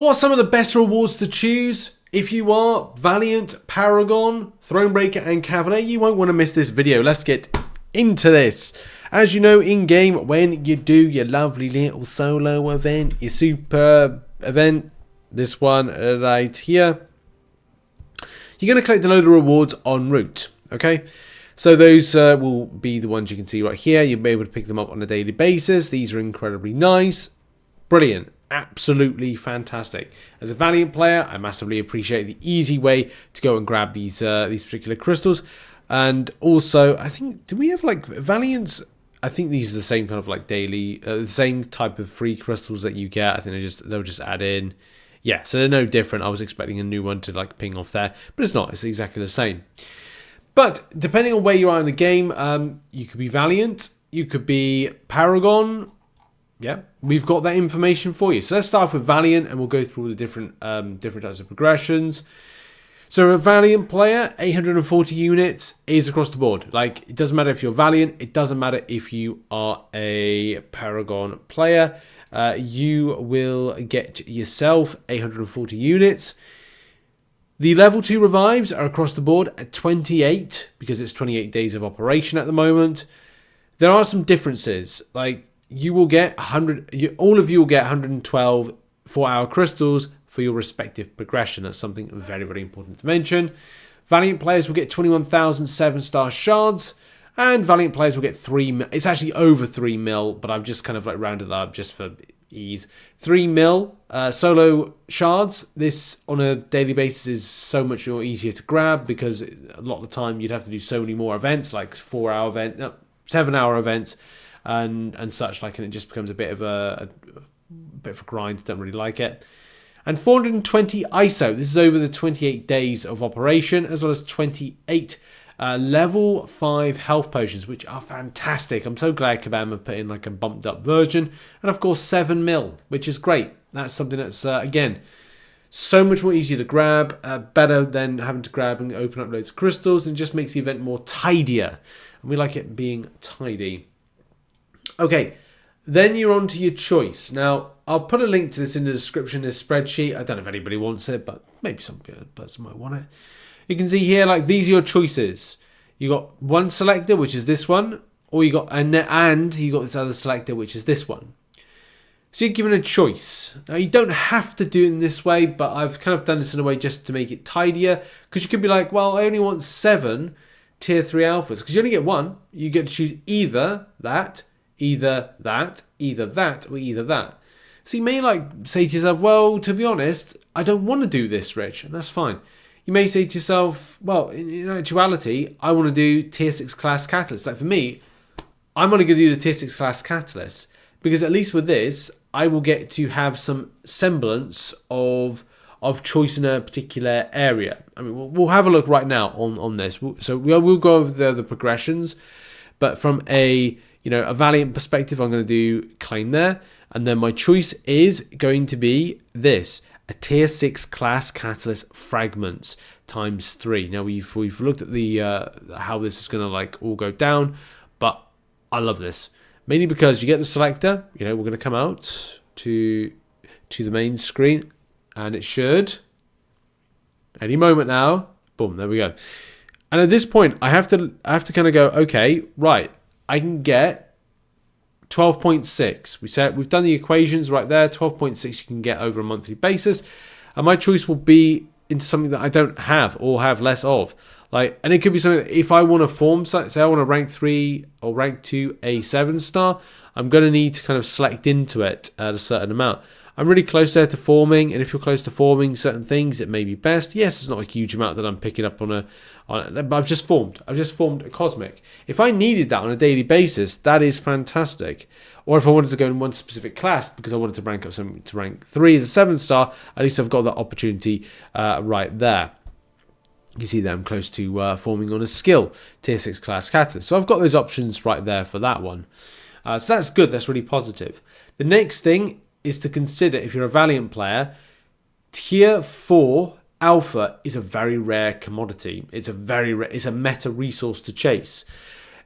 What are some of the best rewards to choose? If you are Valiant, Paragon, Thronebreaker and Cavalier, you won't want to miss this video. Let's get into this. As you know, in-game, when you do your lovely little solo event, your super event, this one right here, you're going to collect a load of rewards en route, okay? So those will be the ones you can see right here. You'll be able to pick them up on a daily basis. These are incredibly nice. Brilliant. Absolutely fantastic. As a Valiant player, I massively appreciate the easy way to go and grab these particular crystals. And also, I think, do we have like Valiants? I think these are the same kind of like daily, the same type of free crystals that you get. I think they'll just add in. Yeah, so they're no different. I was expecting a new one to like ping off there, but it's not. It's exactly the same. But depending on where you are in the game, you could be Valiant, you could be Paragon. Yeah, we've got that information for you. So let's start with Valiant, and we'll go through all the different types of progressions. So a Valiant player, 840 units is across the board. Like, it doesn't matter if you're Valiant. It doesn't matter if you are a Paragon player. You will get yourself 840 units. The level 2 revives are across the board at 28, because it's 28 days of operation at the moment. There are some differences. Like, you will get 100, all of you will get 112 4-hour crystals for your respective progression. That's something very, very important to mention. Valiant players will get 21,000 7-star shards, and Valiant players will get 3 mil. It's actually over 3 mil, but I've just kind of like rounded it up just for ease. 3 mil solo shards. This on a daily basis is so much more easier to grab, because a lot of the time you'd have to do so many more events, like 4-hour event, no, 7-hour events, and such like, and it just becomes a bit of a grind. Don't really like it. And 420 ISO. This is over the 28 days of operation, as well as 28 level 5 health potions, which are fantastic. I'm so glad Kabam have put in like a bumped up version. And of course 7 mil, which is great. That's something that's again so much more easier to grab, better than having to grab and open up loads of crystals, and just makes the event more tidier. And we like it being tidy. Okay, then you're on to your choice. Now, I'll put a link to this in the description, this spreadsheet. I don't know if anybody wants it, but maybe some person might want it. You can see here, like, these are your choices. You got one selector, which is this one, or you got and you got this other selector, which is this one. So you're given a choice. Now, you don't have to do it in this way, but I've kind of done this in a way just to make it tidier, because you could be like, well, I only want 7 tier 3 alphas, because you only get one. You get to choose either that, either that, either that, or either that. So you may like say to yourself, well, to be honest, I don't want to do this, Rich, and that's fine. You may say to yourself, well, in actuality, I want to do tier 6 class catalyst. Like for me, I'm only going to do the tier 6 class catalyst, because at least with this, I will get to have some semblance of choice in a particular area. I mean, we'll have a look right now on this. So we'll go over the progressions, but from a Valiant perspective, I'm going to do claim there. And then my choice is going to be this, a tier 6 class catalyst fragments times 3. Now we've looked at the how this is going to like all go down, but I love this. Mainly because you get the selector, we're going to come out to the main screen, and it should any moment now. Boom, there we go. And at this point, I have to kind of go, okay, right, I can get 12.6. We've done the equations right there. 12.6 you can get over a monthly basis, and my choice will be into something that I don't have or have less of. Like, and it could be something, if I want to form, say I want to rank 3 or rank 2 a 7-star, I'm going to need to kind of select into it at a certain amount. I'm really close there to forming, and if you're close to forming certain things, it may be best. Yes, it's not a huge amount that I'm picking up on but I've just formed a cosmic. If I needed that on a daily basis, that is fantastic. Or if I wanted to go in one specific class because I wanted to rank up something to rank 3 as a 7-star, at least I've got that opportunity right there. You see that I'm close to forming on a skill, tier 6 class catalyst. So I've got those options right there for that one. So that's good. That's really positive. The next thing is to consider, if you're a Valiant player, tier 4 alpha is a very rare commodity. It's a meta resource to chase.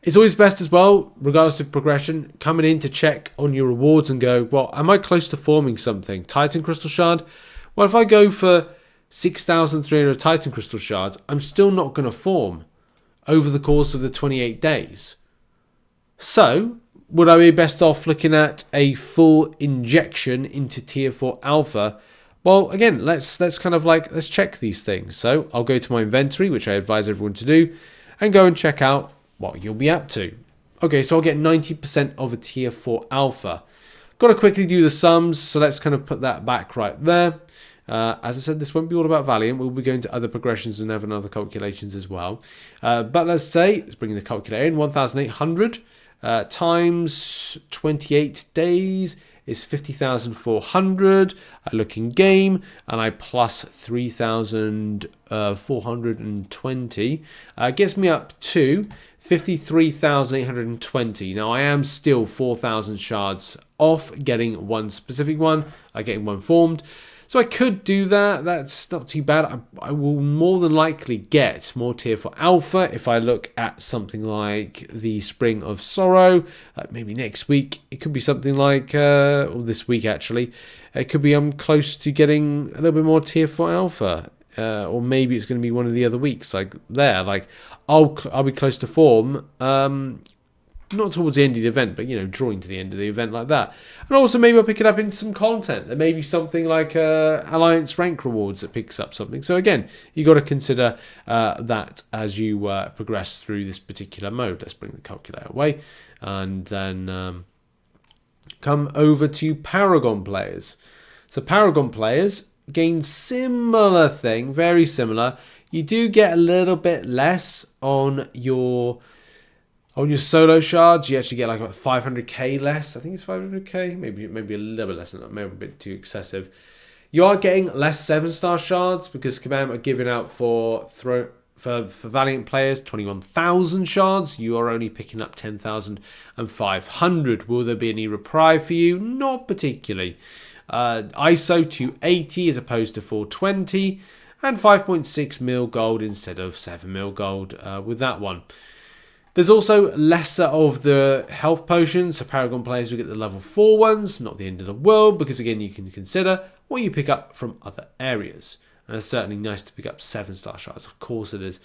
It's always best as well, regardless of progression, coming in to check on your rewards and go, well, am I close to forming something? Titan Crystal Shard? Well, if I go for 6,300 Titan Crystal Shards, I'm still not going to form over the course of the 28 days. So, would I be best off looking at a full injection into Tier 4 Alpha? Well, again, let's check these things. So, I'll go to my inventory, which I advise everyone to do, and go and check out what you'll be up to. Okay, so I'll get 90% of a Tier 4 Alpha. Got to quickly do the sums, so let's kind of put that back right there. As I said, this won't be all about Valiant. We'll be going to other progressions and having other calculations as well. But let's bring the calculator in. 1,800 times 28 days is 50,400. I look in game and I plus 3,420. Gets me up to 53,820. Now I am still 4,000 shards off getting one specific one, getting one formed. So I could do that. That's not too bad. I will more than likely get more Tier 4 Alpha if I look at something like the Spring of Sorrow. Maybe next week. It could be something like, or this week actually. It could be I'm close to getting a little bit more Tier 4 Alpha. Or maybe it's going to be one of the other weeks. I'll be close to form. Not towards the end of the event, but, drawing to the end of the event like that. And also maybe I'll pick it up in some content. There may be something like Alliance rank rewards that picks up something. So again, you got to consider that as you progress through this particular mode. Let's bring the calculator away. And then come over to Paragon players. So Paragon players gain similar thing, very similar. You do get a little bit less on your solo shards. You actually get like about 500k less. I think it's 500k, maybe a little bit less than that, maybe a bit too excessive. You are getting less 7-star shards because Kabam are giving out for Valiant players 21,000 shards. You are only picking up 10,500. Will there be any reprieve for you? Not particularly. ISO 280 as opposed to 420, and 5.6 mil gold instead of 7 mil gold with that one. There's also lesser of the health potions, so Paragon players will get the level 4 ones, not the end of the world, because again you can consider what you pick up from other areas. And it's certainly nice to pick up 7-star shards, of course it is.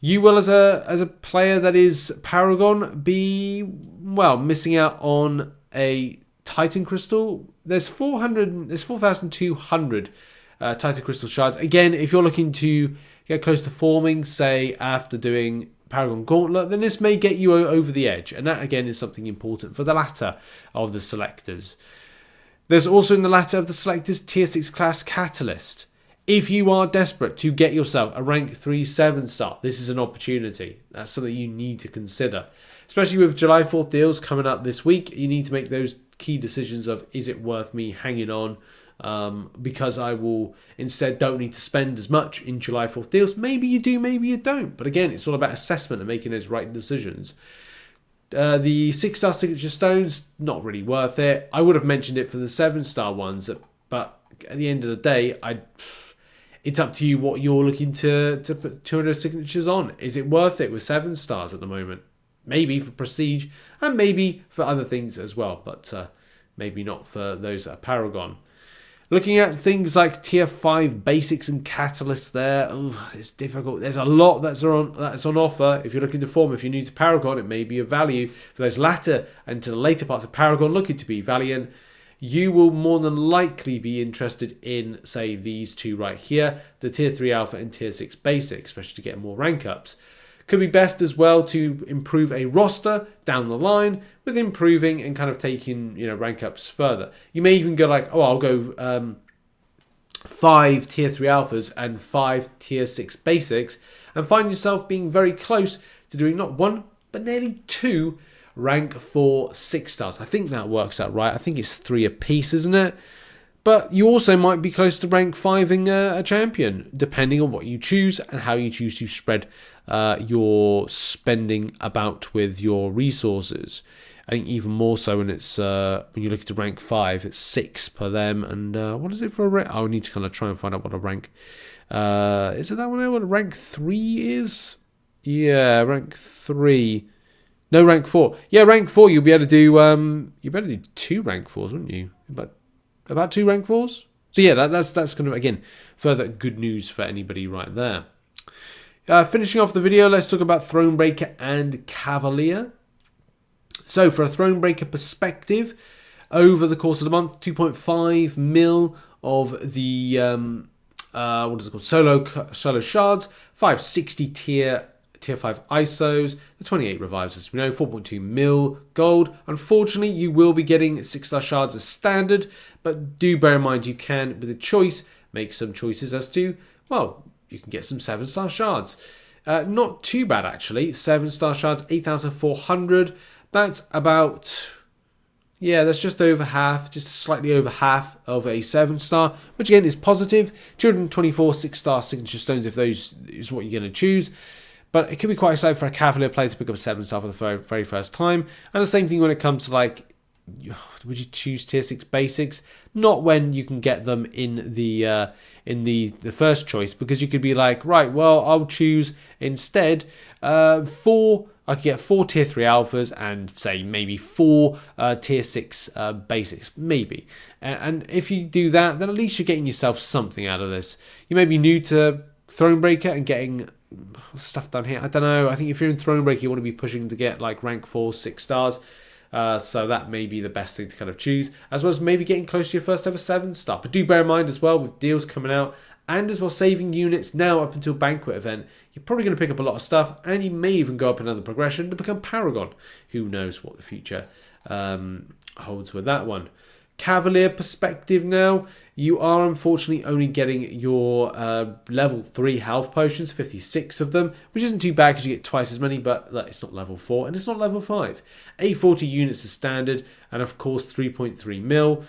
You will, as a player that is Paragon, be, missing out on a Titan Crystal. There's 4,200 Titan Crystal shards. Again, if you're looking to get close to forming, say after doing Paragon Gauntlet, then this may get you over the edge, and that again is something important for the latter of the selectors. There's also in the latter of the selectors Tier 6 class Catalyst. If you are desperate to get yourself a rank 3 7-star, this is an opportunity. That's something you need to consider, especially with July 4th deals coming up this week. You need to make those key decisions of, is it worth me hanging on? Because I will instead don't need to spend as much in July 4th deals. Maybe you do, maybe you don't. But again, it's all about assessment and making those right decisions. The 6-star signature stones, not really worth it. I would have mentioned it for the 7-star ones, but at the end of the day, it's up to you what you're looking to put 200 signatures on. Is it worth it with 7 stars at the moment? Maybe for prestige, and maybe for other things as well, but maybe not for those at Paragon. Looking at things like Tier 5 basics and catalysts there, it's difficult. There's a lot that's on offer. If you're looking to form, if you're new to Paragon, it may be of value. For those latter and to the later parts of Paragon looking to be Valiant, you will more than likely be interested in, say, these two right here, the Tier 3 Alpha and Tier 6 Basic, especially to get more rank ups. Could be best as well to improve a roster down the line with improving and kind of taking, rank ups further. You may even go like, I'll go 5 Tier 3 Alphas and 5 Tier 6 Basics, and find yourself being very close to doing not 1, but nearly 2 rank 4 6 stars. I think that works out right. I think it's 3 apiece, isn't it? But you also might be close to rank 5ing a champion, depending on what you choose and how you choose to spread your spending about with your resources. I think even more so when it's when you look at rank 5, it's 6 per them. And what is it for a rank? I need to kind of try and find out what a rank. Is it that one there? What rank 3 is? Yeah, rank 3. No, rank 4. Yeah, rank 4. You'll be able to do. You better do 2 rank 4s, wouldn't you? About 2 rank 4s. So yeah, that's kind of, again, further good news for anybody right there. Finishing off the video, let's talk about Thronebreaker and Cavalier. So for a Thronebreaker perspective, over the course of the month, 2.5 mil of the what is it called? Solo shards, 560 tier 5 ISOs, the 28 revives, as we know, 4.2 mil gold. Unfortunately, you will be getting 6-star shards as standard, but do bear in mind you can, with a choice, make some choices as to, well, you can get some 7-star shards. Not too bad, actually. 7-star shards, 8,400. That's about, yeah, that's just over half, just slightly over half of a 7-star, which again is positive. 224 6-star signature stones if those is what you're going to choose. But it could be quite exciting for a Cavalier player to pick up a 7-star for the very first time. And the same thing when it comes to, like, would you choose tier 6 basics? Not when you can get them in the first choice, because you could be like, right, well, I'll choose instead I could get 4 tier 3 alphas and say maybe 4 tier 6 basics, maybe. And if you do that, then at least you're getting yourself something out of this. You may be new to Thronebreaker and getting stuff done here. I don't know. I think if you're in Thronebreaker, you want to be pushing to get like rank 4, 6 stars. So that may be the best thing to kind of choose, as well as maybe getting close to your first ever 7-star. But do bear in mind as well, with deals coming out and as well saving units now up until Banquet event, you're probably going to pick up a lot of stuff, and you may even go up another progression to become Paragon. Who knows what the future holds with that one. Cavalier perspective now, you are unfortunately only getting your level 3 health potions, 56 of them, which isn't too bad because you get twice as many, but it's not level 4 and it's not level 5. 840 units is standard, and of course 3.3 mil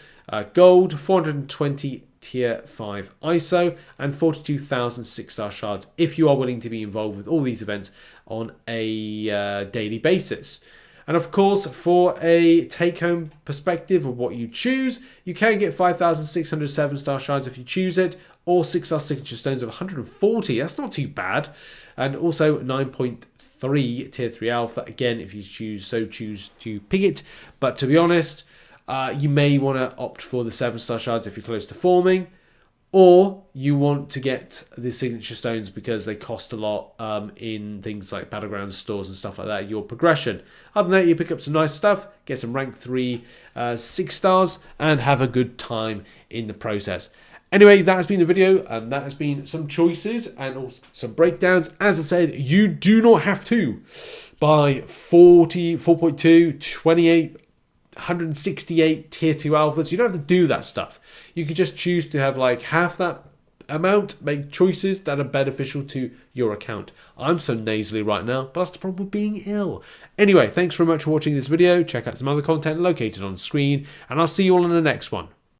gold, 420 tier 5 ISO, and 42,000 6-star shards if you are willing to be involved with all these events on a daily basis. And of course, for a take-home perspective of what you choose, you can get 5,600 7-star shards if you choose it, or 6-star signature stones of 140. That's not too bad. And also 9.3 tier 3 alpha, again, if you choose to pick it. But to be honest, you may want to opt for the 7-star shards if you're close to forming, or you want to get the signature stones because they cost a lot in things like Battlegrounds stores and stuff like that, your progression. Other than that, you pick up some nice stuff, get some rank 3 6 stars, and have a good time in the process. Anyway, that has been the video, and that has been some choices and also some breakdowns. As I said, you do not have to buy 4.2, 28, 168 tier 2 alphas. You don't have to do that stuff. You could just choose to have like half that amount, make choices that are beneficial to your account. I'm so nasally right now, but that's the problem with being ill. Anyway, thanks very much for watching this video. Check out some other content located on the screen, and I'll see you all in the next one.